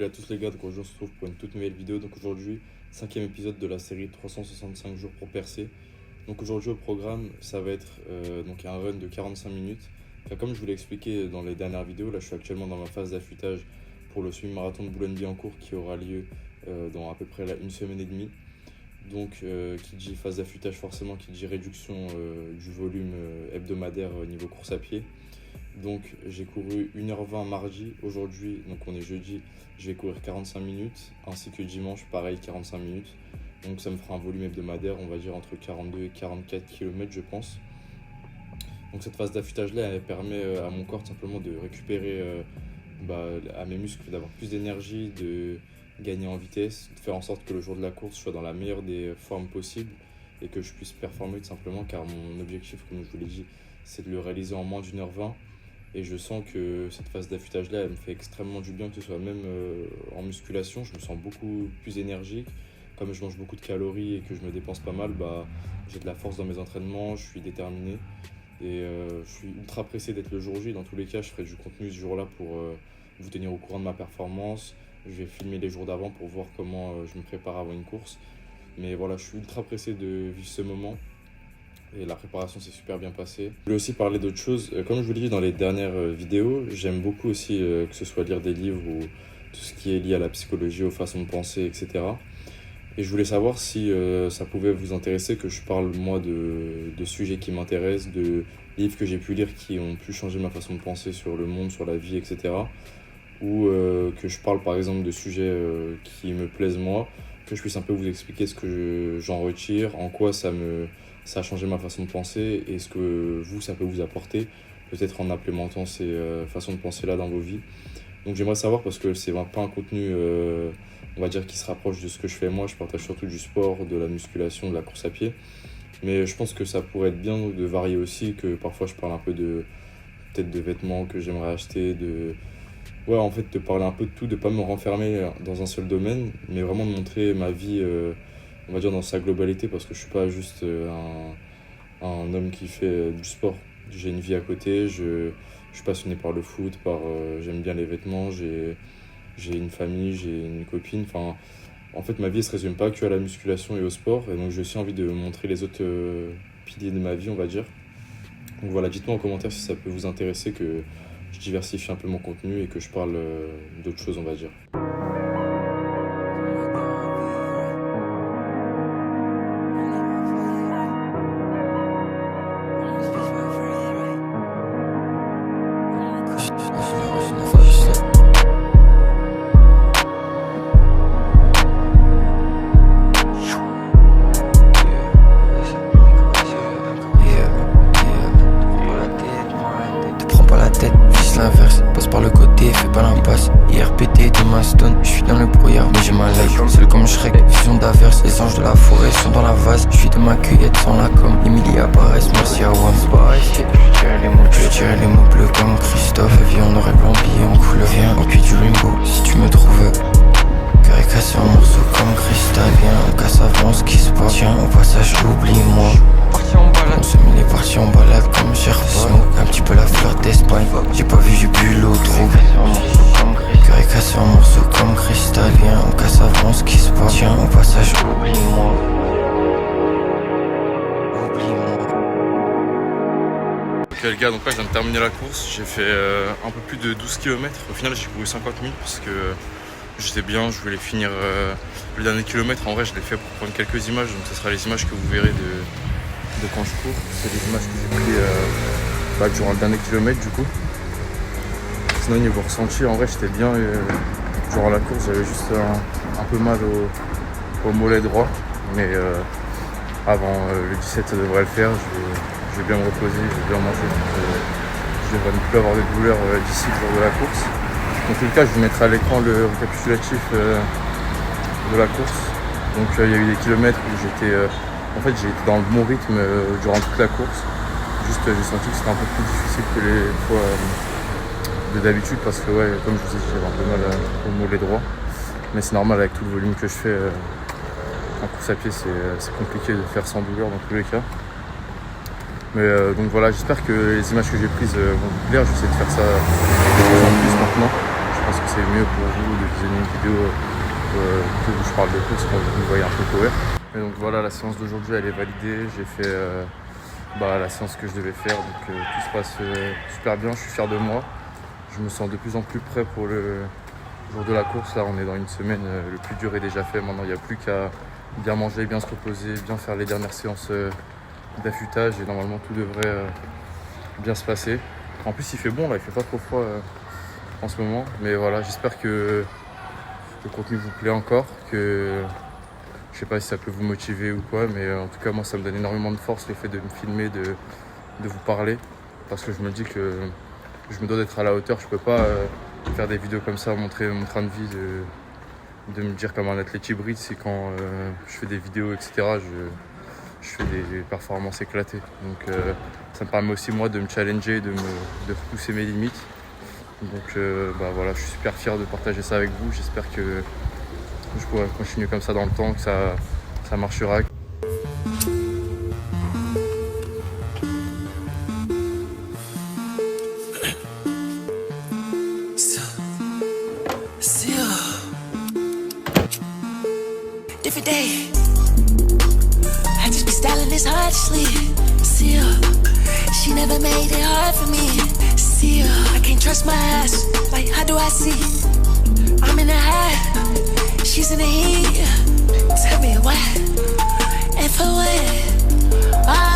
Salut à tous les gars, donc aujourd'hui on se retrouve pour une toute nouvelle vidéo. Donc aujourd'hui, cinquième épisode de la série 365 jours pour percer. Donc aujourd'hui au programme, ça va être donc un run de 45 minutes. Enfin, comme je vous l'ai expliqué dans les dernières vidéos, là je suis actuellement dans ma phase d'affûtage pour le semi-marathon de Boulogne-Billancourt qui aura lieu dans à peu près une semaine et demie. Donc qui dit phase d'affûtage forcément, qui dit réduction du volume hebdomadaire niveau course à pied. Donc j'ai couru 1h20 mardi, aujourd'hui, donc on est jeudi, je vais courir 45 minutes, ainsi que dimanche, pareil, 45 minutes. Donc ça me fera un volume hebdomadaire, on va dire entre 42 et 44 km je pense. Donc cette phase d'affûtage-là, elle permet à mon corps simplement de récupérer à mes muscles, d'avoir plus d'énergie, de gagner en vitesse, de faire en sorte que le jour de la course, je sois dans la meilleure des formes possibles et que je puisse performer tout simplement, car mon objectif, comme je vous l'ai dit, c'est de le réaliser en moins d'1h20. Et je sens que cette phase d'affûtage-là, elle me fait extrêmement du bien, que ce soit même en musculation. Je me sens beaucoup plus énergique. Comme je mange beaucoup de calories et que je me dépense pas mal, j'ai de la force dans mes entraînements, je suis déterminé. Et je suis ultra pressé d'être le jour J. Dans tous les cas, je ferai du contenu ce jour-là pour vous tenir au courant de ma performance. Je vais filmer les jours d'avant pour voir comment je me prépare avant une course. Mais voilà, je suis ultra pressé de vivre ce moment. Et la préparation s'est super bien passée. Je voulais aussi parler d'autre chose. Comme je vous l'ai dit dans les dernières vidéos, j'aime beaucoup aussi que ce soit lire des livres ou tout ce qui est lié à la psychologie, aux façons de penser, etc. Et je voulais savoir si ça pouvait vous intéresser que je parle moi de sujets qui m'intéressent, de livres que j'ai pu lire qui ont pu changer ma façon de penser sur le monde, sur la vie, etc. Ou que je parle par exemple de sujets qui me plaisent moi, que je puisse un peu vous expliquer ce que j'en retire, en quoi ça a changé ma façon de penser et ce que ça peut vous apporter, peut-être en implémentant ces façons de penser-là dans vos vies. Donc j'aimerais savoir, parce que c'est pas un contenu, on va dire, qui se rapproche de ce que je fais moi. Je partage surtout du sport, de la musculation, de la course à pied. Mais je pense que ça pourrait être bien de varier aussi, que parfois je parle un peu peut-être de vêtements que j'aimerais acheter, ouais, en fait, de parler un peu de tout, de pas me renfermer dans un seul domaine, mais vraiment de montrer ma vie, on va dire, dans sa globalité, parce que je suis pas juste un homme qui fait du sport. J'ai une vie à côté, je suis passionné par le foot, j'aime bien les vêtements, j'ai une famille, j'ai une copine. Enfin, en fait, ma vie ne se résume pas que à la musculation et au sport, et donc j'ai aussi envie de montrer les autres piliers de ma vie, on va dire. Donc voilà, dites-moi en commentaire si ça peut vous intéresser, que je diversifie un peu mon contenu et que je parle d'autres choses, on va dire. Passe par le côté, fais pas l'impasse. IRPT de ma stone, je suis dans le brouillard mais j'ai ma life. Seul comme Shrek, vision d'averse. Les anges de la forêt sont dans la vase. Je suis de ma cueillette sans la com. Les milliers apparaissent, merci à WAM. Je tire les mots bleus comme Christophe. Vie on aurait blanc billet en couleur. Viens, on cuit du rainbow si tu me trouves. Cœur est cassé en morceaux comme cristal. Viens, on casse avant ce qui se passe. Tiens, au passage, oublie-moi. On se met les parties en balade comme Sherpa. Smoke un petit peu la fleur d'Espagne. J'ai pas vu, j'ai bu l'eau trop. Cœur est cassé en morceaux comme cristal. Viens, on casse avant ce qui se passe. Tiens, au passage, oublie-moi. Ok les gars, donc là je viens de terminer la course. J'ai fait un peu plus de 12 km. Au final j'ai couru 50 000 parce que j'étais bien, je voulais finir le dernier kilomètre. En vrai je l'ai fait pour prendre quelques images, donc ce sera les images que vous verrez de quand je cours. C'est des images que j'ai prises durant le dernier kilomètre du coup. Sinon niveau ressenti, en vrai j'étais bien. Durant la course j'avais juste un peu mal au mollet droit. Mais avant le 17 ça devrait le faire. Je vais bien me reposer, je vais bien manger. Je devrais ne plus avoir de douleur d'ici le jour de la course. Dans tous les cas je vous mettrai à l'écran le récapitulatif de la course. Donc il y a eu des kilomètres où j'étais dans le bon rythme durant toute la course. Juste j'ai senti que c'était un peu plus difficile que les fois de d'habitude, parce que ouais, comme je vous ai dit, j'avais un peu mal au mollet droit. Mais c'est normal, avec tout le volume que je fais en course à pied, c'est compliqué de faire sans douleur dans tous les cas. Mais donc voilà, j'espère que les images que j'ai prises vont vous plaire. J'essaie de faire ça de plus en plus maintenant. Je pense que c'est mieux pour vous de visionner une vidéo que je parle de course quand vous me voyez un peu courir. Et donc voilà, la séance d'aujourd'hui elle est validée, j'ai fait la séance que je devais faire, donc tout se passe super bien, je suis fier de moi. Je me sens de plus en plus prêt pour le jour de la course. Là on est dans une semaine, le plus dur est déjà fait, maintenant il n'y a plus qu'à bien manger, bien se reposer, bien faire les dernières séances d'affûtage et normalement tout devrait bien se passer. En plus il fait bon là, il fait pas trop froid en ce moment, mais voilà, j'espère que le contenu vous plaît encore, que je sais pas si ça peut vous motiver ou quoi, mais en tout cas moi ça me donne énormément de force le fait de me filmer, de vous parler, parce que je me dis que je me dois d'être à la hauteur. Je peux pas faire des vidéos comme ça, montrer mon train de vie, de me dire comme un athlète hybride, c'est quand je fais des vidéos etc. Je fais des performances éclatées, donc ça me permet aussi moi de me challenger, de pousser mes limites. Donc voilà, je suis super fier de partager ça avec vous. J'espère que je pourrai continuer comme ça dans le temps, que ça marchera. Different day, I just be styling this hard sleeve. See her, she never made it hard for me. See her, I can't trust my eyes. Like, how do I see? I'm in the high, she's in the heat. Tell me why, and for what?